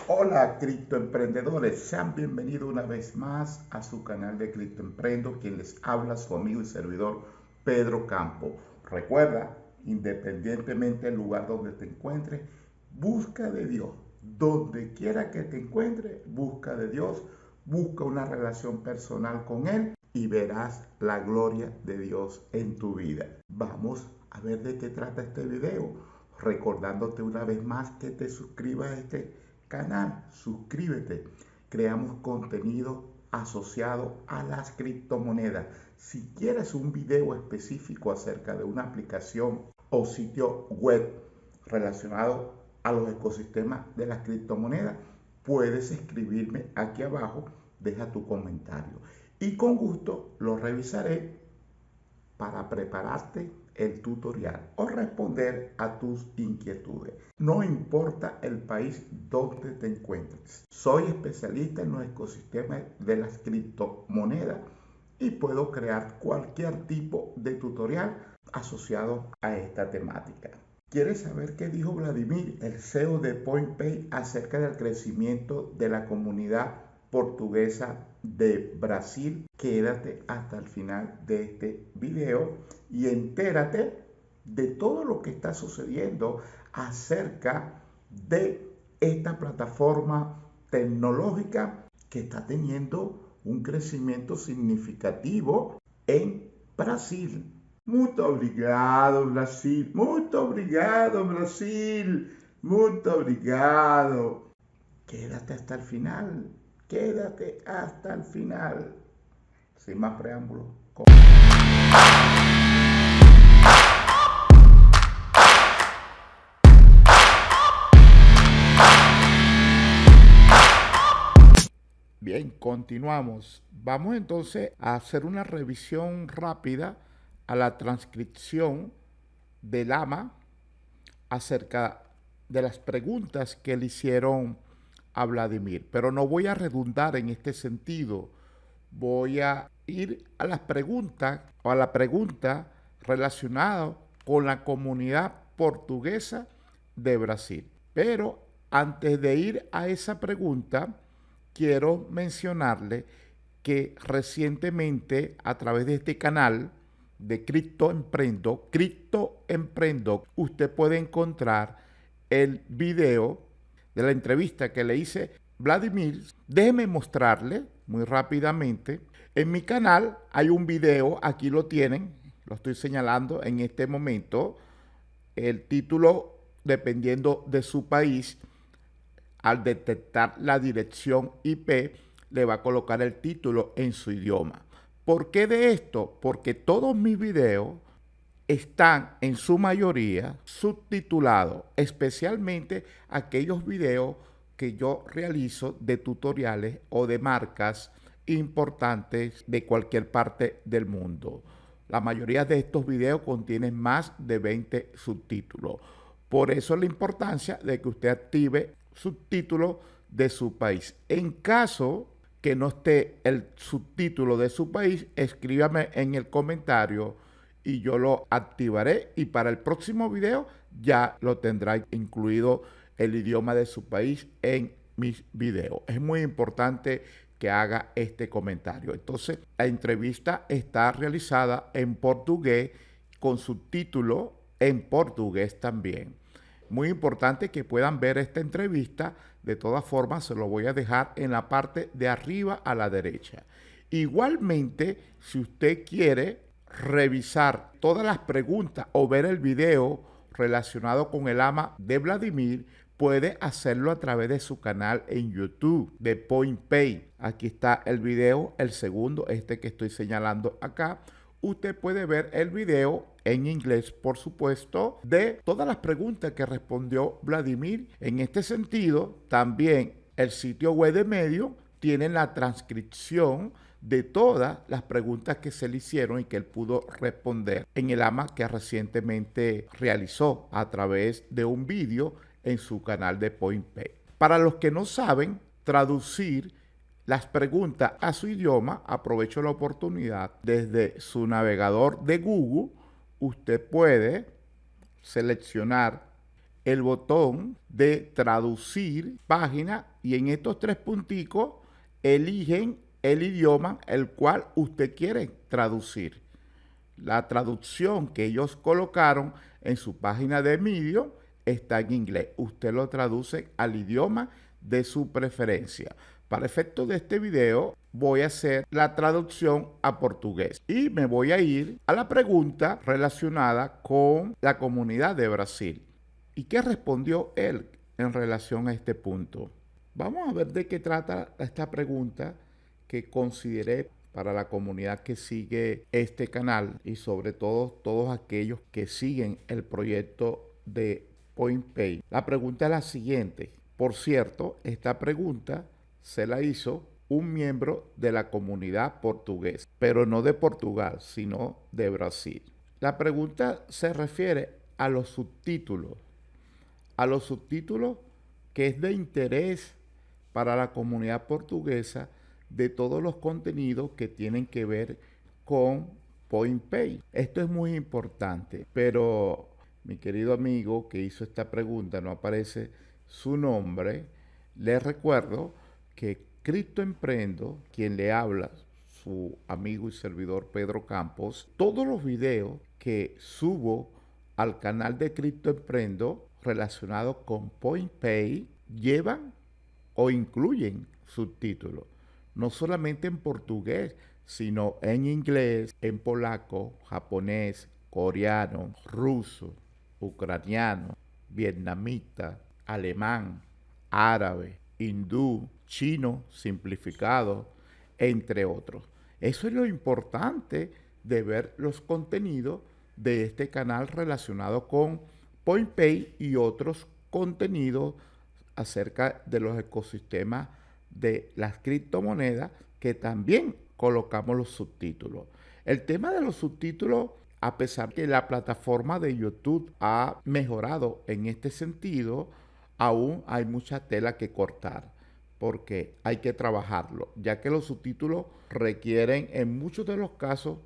Hola criptoemprendedores, sean bienvenidos una vez más a su canal de Criptoemprendo, quien les habla su amigo y servidor Pedro Campo. Recuerda, independientemente del lugar donde te encuentres, busca de Dios. Donde quiera que te encuentres, busca de Dios, busca una relación personal con Él y verás la gloria de Dios en tu vida. Vamos a ver de qué trata este video, recordándote una vez más que te suscribas a este canal, suscríbete. Creamos contenido asociado a las criptomonedas. Si quieres un video específico acerca de una aplicación o sitio web relacionado a los ecosistemas de las criptomonedas, puedes escribirme aquí abajo, deja tu comentario y con gusto lo revisaré para prepararte el tutorial o responder a tus inquietudes. No importa el país donde te encuentres. Soy especialista en los ecosistemas de las criptomonedas y puedo crear cualquier tipo de tutorial asociado a esta temática. ¿Quieres saber qué dijo Vladimir, el CEO de PointPay, acerca del crecimiento de la comunidad portuguesa de Brasil? Quédate hasta el final de este video y entérate de todo lo que está sucediendo acerca de esta plataforma tecnológica que está teniendo un crecimiento significativo en Brasil. Muito obrigado, Brasil. Muito obrigado, Brasil. Muito obrigado. Quédate hasta el final. Quédate hasta el final. Sin más preámbulos. Bien, continuamos. Vamos entonces a hacer una revisión rápida a la transcripción del AMA acerca de las preguntas que le hicieron a Vladimir. Pero no voy a redundar en este sentido. Voy a ir a las preguntas o a la pregunta relacionada con la comunidad portuguesa de Brasil. Pero antes de ir a esa pregunta, quiero mencionarle que recientemente a través de este canal de Criptoemprendo, usted puede encontrar el video de la entrevista que le hice Vladimir. Déjeme mostrarle muy rápidamente. En mi canal hay un video, aquí lo tienen, lo estoy señalando en este momento. El título, dependiendo de su país, al detectar la dirección IP, le va a colocar el título en su idioma. ¿Por qué de esto? Porque todos mis videos están en su mayoría subtitulados, especialmente aquellos videos que yo realizo de tutoriales o de marcas importantes de cualquier parte del mundo. La mayoría de estos videos contienen más de 20 subtítulos. Por eso la importancia de que usted active subtítulos de su país. En caso que no esté el subtítulo de su país, escríbame en el comentario y yo lo activaré, y para el próximo video ya lo tendrá incluido el idioma de su país en mis videos. Es muy importante que haga este comentario. Entonces, la entrevista está realizada en portugués con subtítulo en portugués también. Muy importante que puedan ver esta entrevista. De todas formas, se lo voy a dejar en la parte de arriba a la derecha. Igualmente, si usted quiere revisar todas las preguntas o ver el video relacionado con el AMA de Vladimir, puede hacerlo a través de su canal en YouTube de PointPay. Aquí está el video, el segundo, este que estoy señalando acá. Usted puede ver el video en inglés, por supuesto, de todas las preguntas que respondió Vladimir. En este sentido, también el sitio web de Medium tiene la transcripción de todas las preguntas que se le hicieron y que él pudo responder en el AMA que recientemente realizó a través de un vídeo en su canal de PointPay. Para los que no saben traducir las preguntas a su idioma, aprovecho la oportunidad. Desde su navegador de Google, usted puede seleccionar el botón de traducir página y en estos 3 punticos eligen el idioma el cual usted quiere traducir. La traducción que ellos colocaron en su página de Medium está en inglés. Usted lo traduce al idioma de su preferencia. Para efectos de este video voy a hacer la traducción a portugués y me voy a ir a la pregunta relacionada con la comunidad de Brasil. ¿Y qué respondió él en relación a este punto? Vamos a ver de qué trata esta pregunta que consideré para la comunidad que sigue este canal y sobre todo todos aquellos que siguen el proyecto de PointPay. La pregunta es la siguiente. Por cierto, esta pregunta se la hizo un miembro de la comunidad portuguesa, pero no de Portugal, sino de Brasil. La pregunta se refiere a los subtítulos que es de interés para la comunidad portuguesa de todos los contenidos que tienen que ver con PointPay. Esto es muy importante, pero mi querido amigo que hizo esta pregunta, no aparece su nombre. Les recuerdo que Cristo Emprendo, quien le habla, su amigo y servidor Pedro Campos, todos los videos que subo al canal de Cristo Emprendo relacionados con PointPay llevan o incluyen subtítulos, no solamente en portugués, sino en inglés, en polaco, japonés, coreano, ruso, ucraniano, vietnamita, alemán, árabe, hindú, chino simplificado, entre otros. Eso es lo importante de ver los contenidos de este canal relacionado con PointPay y otros contenidos acerca de los ecosistemas de las criptomonedas que también colocamos los subtítulos. El tema de los subtítulos, a pesar que la plataforma de YouTube ha mejorado en este sentido, aún hay mucha tela que cortar porque hay que trabajarlo, ya que los subtítulos requieren en muchos de los casos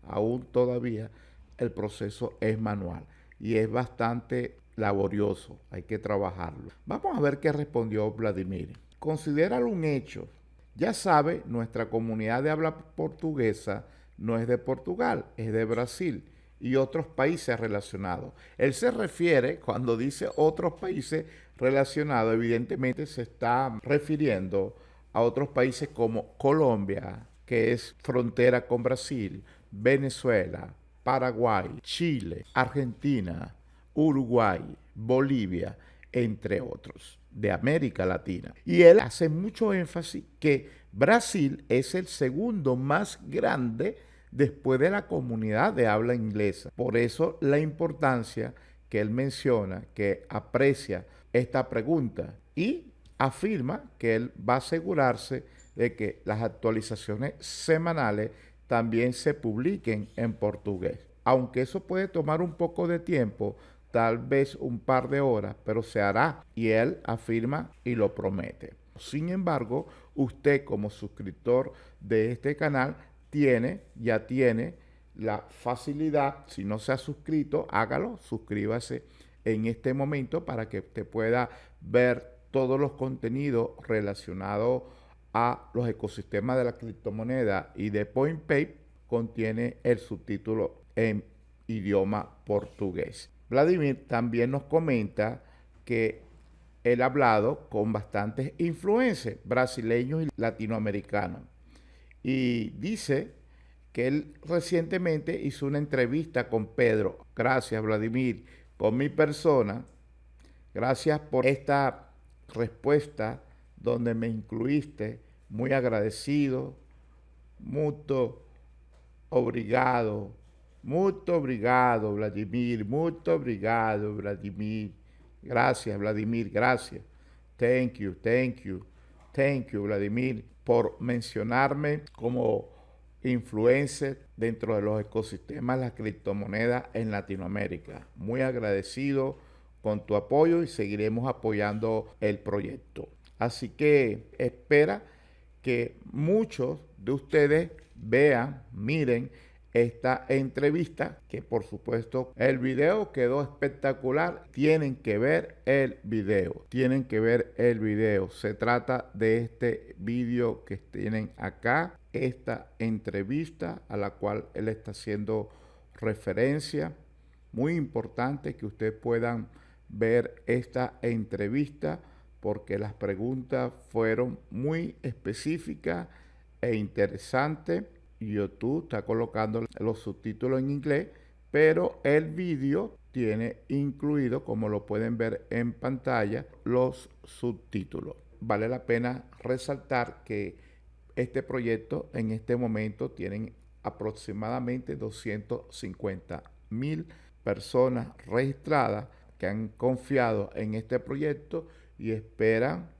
aún todavía, el proceso es manual y es bastante laborioso, hay que trabajarlo. Vamos a ver qué respondió Vladimir. Considéralo un hecho. Ya sabe, nuestra comunidad de habla portuguesa no es de Portugal, es de Brasil y otros países relacionados. Él se refiere, cuando dice otros países relacionados, evidentemente se está refiriendo a otros países como Colombia, que es frontera con Brasil, Venezuela, Paraguay, Chile, Argentina, Uruguay, Bolivia, entre otros, de América Latina. Y él hace mucho énfasis que Brasil es el segundo más grande después de la comunidad de habla inglesa. Por eso la importancia que él menciona, que aprecia esta pregunta y afirma que él va a asegurarse de que las actualizaciones semanales también se publiquen en portugués. Aunque eso puede tomar un poco de tiempo, tal vez un par de horas, pero se hará y él afirma y lo promete. Sin embargo, usted como suscriptor de este canal ya tiene la facilidad, si no se ha suscrito, hágalo, suscríbase en este momento para que usted pueda ver todos los contenidos relacionados a los ecosistemas de la criptomoneda y de PointPay contiene el subtítulo en idioma portugués. Vladimir también nos comenta que él ha hablado con bastantes influencers brasileños y latinoamericanos y dice que él recientemente hizo una entrevista con Pedro. Gracias, Vladimir, con mi persona. Gracias por esta respuesta donde me incluiste. Muy agradecido. Muito obrigado. Muito obrigado, Vladimir. Muito obrigado, Vladimir. Gracias, Vladimir. Gracias. Thank you, thank you. Thank you, Vladimir, por mencionarme como influencer dentro de los ecosistemas de las criptomonedas en Latinoamérica. Muy agradecido con tu apoyo y seguiremos apoyando el proyecto. Así que espera que muchos de ustedes vean, miren esta entrevista, que por supuesto el video quedó espectacular. Tienen que ver el video, tienen que ver el video. Se trata de este video que tienen acá, esta entrevista a la cual él está haciendo referencia. Muy importante que ustedes puedan ver esta entrevista porque las preguntas fueron muy específicas e interesantes. YouTube está colocando los subtítulos en inglés, pero el vídeo tiene incluido, como lo pueden ver en pantalla, los subtítulos. Vale la pena resaltar que este proyecto en este momento tienen aproximadamente 250.000 personas registradas que han confiado en este proyecto y esperan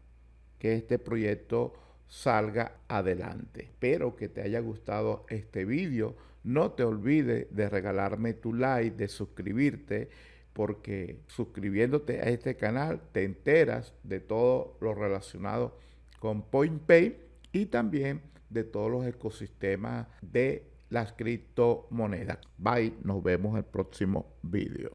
que este proyecto salga adelante. Espero que te haya gustado este vídeo. No te olvides de regalarme tu like, de suscribirte, porque suscribiéndote a este canal te enteras de todo lo relacionado con PointPay y también de todos los ecosistemas de las criptomonedas. Bye, nos vemos en el próximo vídeo.